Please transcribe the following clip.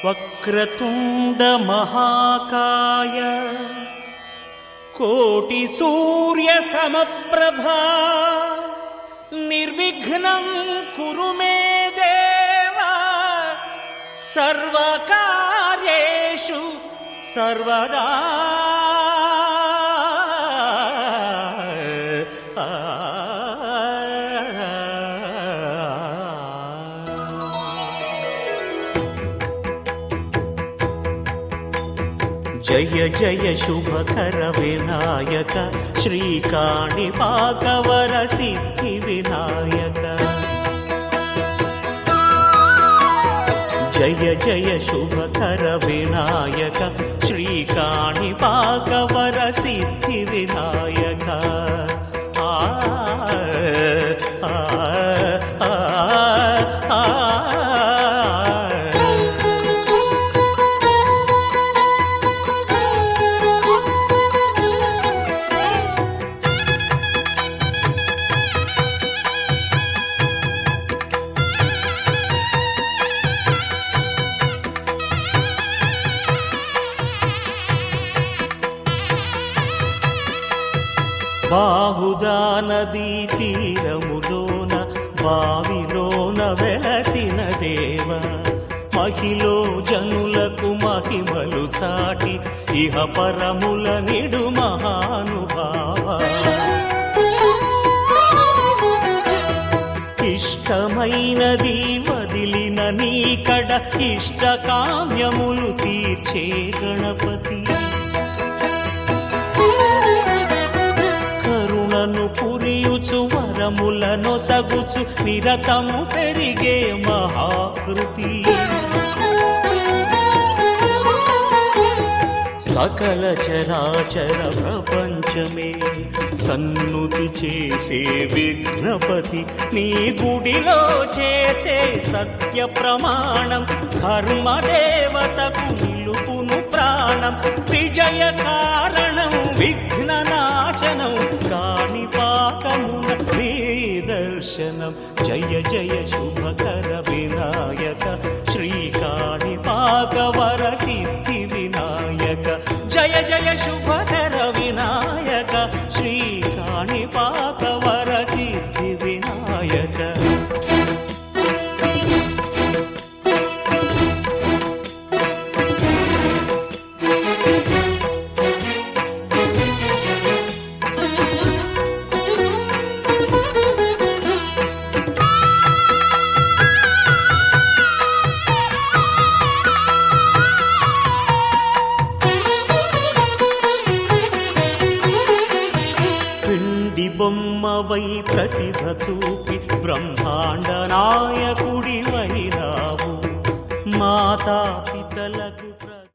వక్రతుండ మహాకాయ కోటి సూర్య సమప్రభా నిర్విఘ్నం కురు మే దేవ సర్వకార్యేషు సర్వదా. జయ జయ శుభకర వినాయక శ్రీకాణిపాకవర సిద్ధి వినాయక. జయ జయ శుభకర వినాయక శ్రీకాణిపాకవర సిద్ధి వినాయక. ఆ ఆ ఆ ఆ బాహుదా నదీ తీరములోన బావిలోన వెలసిన దేవ మహిలో జనులకు మహిమలు చాటి ఇహ పరముల నిడు మహానుభావ. ఇష్టమైనది వదిలిన నీకడ ఇష్ట కామ్యములు తీర్చే గణపతి. కరుణను పురియుచు వరములను సగుచు నిరతము పెరిగే మహాకృతి. సకల చరాచర ప్రపంచమే సన్నుతి చేసే విఘ్నపతి. నీ గుడిలో చేసే సత్య ప్రమాణం ధర్మదేవతకు నిలుపును ప్రాణం. విజయ కారణం విఘ్న నాశనం కాణిపాకమున నీ దర్శనం. జయ జయ శుభకర వినాయక శ్రీకాణిపాకవర సిద్ధి వినాయక. జయ జయ శుభకర వినాయక శ్రీకాణిపాకవర సిద్ధి వినాయక. బొమ్మవై ప్రతిభ చూపి బ్రహ్మాండ నాయకుడి వైరావు. మాతా పితలకు